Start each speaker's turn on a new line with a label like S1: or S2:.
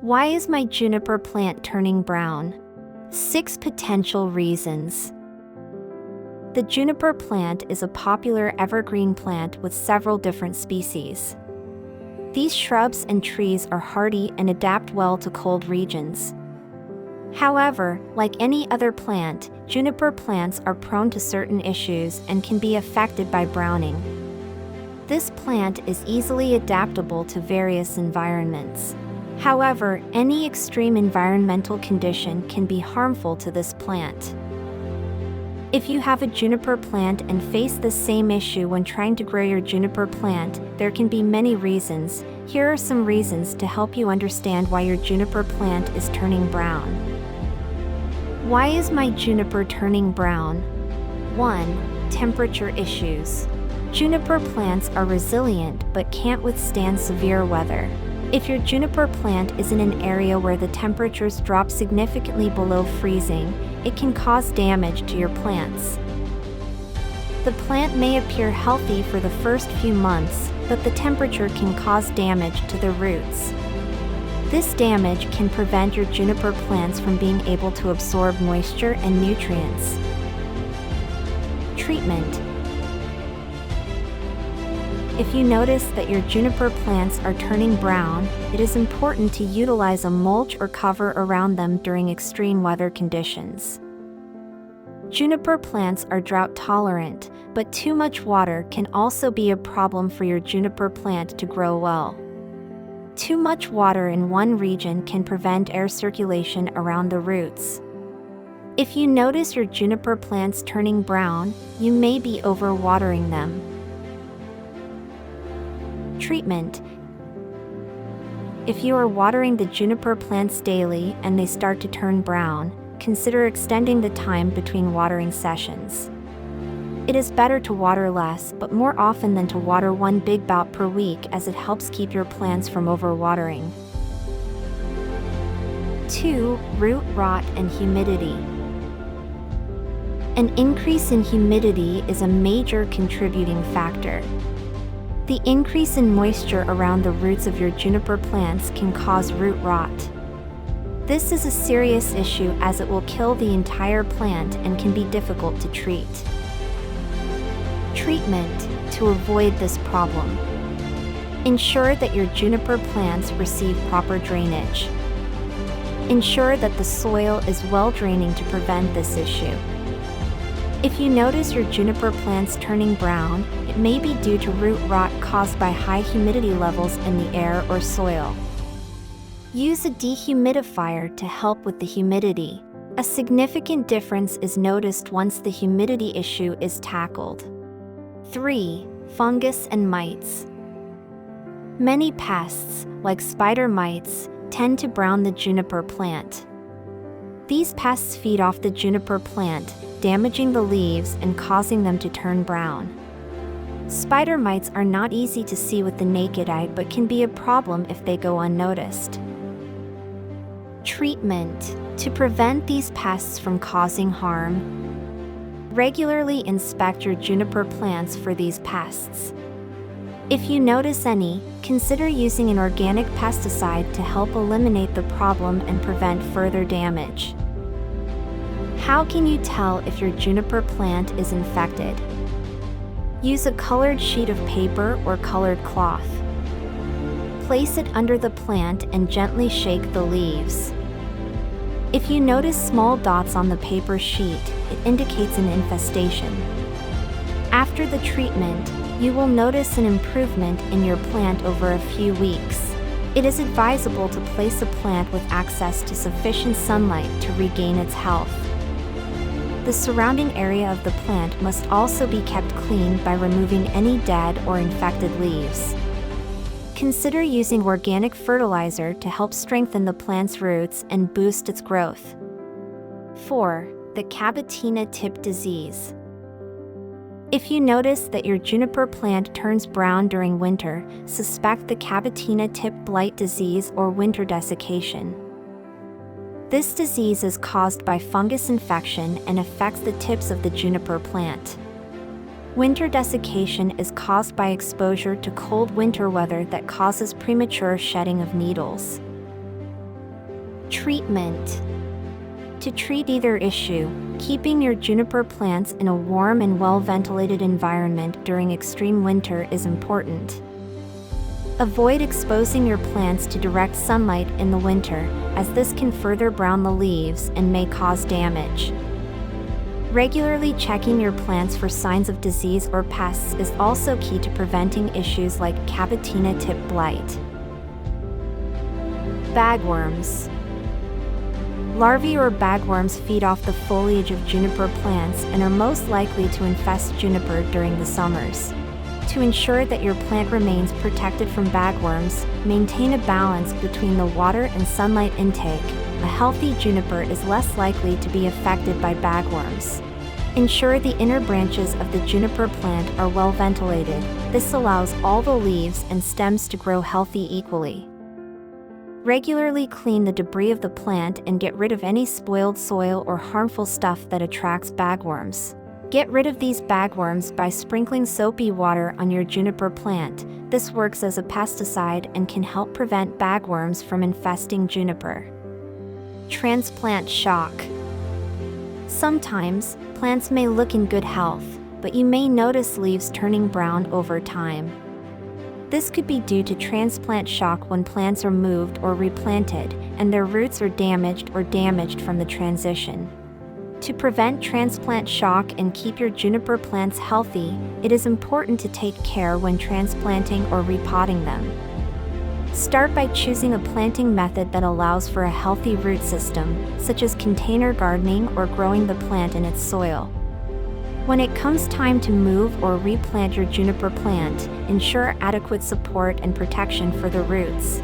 S1: Why is my juniper plant turning brown? 6 potential reasons. The juniper plant is a popular evergreen plant with several different species. These shrubs and trees are hardy and adapt well to cold regions. However, like any other plant, juniper plants are prone to certain issues and can be affected by browning. This plant is easily adaptable to various environments. However, any extreme environmental condition can be harmful to this plant. If you have a juniper plant and face the same issue when trying to grow your juniper plant, there can be many reasons. Here are some reasons to help you understand why your juniper plant is turning brown. Why is my juniper turning brown? 1. Temperature issues. Juniper plants are resilient but can't withstand severe weather. If your juniper plant is in an area where the temperatures drop significantly below freezing, it can cause damage to your plants. The plant may appear healthy for the first few months, but the temperature can cause damage to the roots. This damage can prevent your juniper plants from being able to absorb moisture and nutrients. Treatment. If you notice that your juniper plants are turning brown, it is important to utilize a mulch or cover around them during extreme weather conditions. Juniper plants are drought tolerant, but too much water can also be a problem for your juniper plant to grow well. Too much water in one region can prevent air circulation around the roots. If you notice your juniper plants turning brown, you may be overwatering them. Treatment. If you are watering the juniper plants daily and they start to turn brown, consider extending the time between watering sessions. It is better to water less but more often than to water one big bout per week, as it helps keep your plants from overwatering. 2. Root rot and humidity. An increase in humidity is a major contributing factor. The increase in moisture around the roots of your juniper plants can cause root rot. This is a serious issue as it will kill the entire plant and can be difficult to treat. Treatment to avoid this problem. Ensure that your juniper plants receive proper drainage. Ensure that the soil is well draining to prevent this issue. If you notice your juniper plants turning brown, it may be due to root rot caused by high humidity levels in the air or soil. Use a dehumidifier to help with the humidity. A significant difference is noticed once the humidity issue is tackled. 3. Fungus and mites. Many pests, like spider mites, tend to brown the juniper plant. These pests feed off the juniper plant, damaging the leaves and causing them to turn brown. Spider mites are not easy to see with the naked eye but can be a problem if they go unnoticed. Treatment. To prevent these pests from causing harm, regularly inspect your juniper plants for these pests. If you notice any, consider using an organic pesticide to help eliminate the problem and prevent further damage. How can you tell if your juniper plant is infected? Use a colored sheet of paper or colored cloth. Place it under the plant and gently shake the leaves. If you notice small dots on the paper sheet, it indicates an infestation. After the treatment, you will notice an improvement in your plant over a few weeks. It is advisable to place a plant with access to sufficient sunlight to regain its health. The surrounding area of the plant must also be kept clean by removing any dead or infected leaves. Consider using organic fertilizer to help strengthen the plant's roots and boost its growth. 4. The Cavatina tip disease. If you notice that your juniper plant turns brown during winter, suspect the Cavatina tip blight disease or winter desiccation. This disease is caused by fungus infection and affects the tips of the juniper plant. Winter desiccation is caused by exposure to cold winter weather that causes premature shedding of needles. Treatment. To treat either issue, keeping your juniper plants in a warm and well-ventilated environment during extreme winter is important. Avoid exposing your plants to direct sunlight in the winter, as this can further brown the leaves and may cause damage. Regularly checking your plants for signs of disease or pests is also key to preventing issues like cavatina tip blight. Bagworms. Larvae or bagworms feed off the foliage of juniper plants and are most likely to infest juniper during the summers. To ensure that your plant remains protected from bagworms, maintain a balance between the water and sunlight intake. A healthy juniper is less likely to be affected by bagworms. Ensure the inner branches of the juniper plant are well ventilated. This allows all the leaves and stems to grow healthy equally. Regularly clean the debris of the plant and get rid of any spoiled soil or harmful stuff that attracts bagworms. Get rid of these bagworms by sprinkling soapy water on your juniper plant. This works as a pesticide and can help prevent bagworms from infesting juniper. Transplant shock. Sometimes, plants may look in good health, but you may notice leaves turning brown over time. This could be due to transplant shock when plants are moved or replanted, and their roots are damaged from the transition. To prevent transplant shock and keep your juniper plants healthy, it is important to take care when transplanting or repotting them. Start by choosing a planting method that allows for a healthy root system, such as container gardening or growing the plant in its soil. When it comes time to move or replant your juniper plant, ensure adequate support and protection for the roots.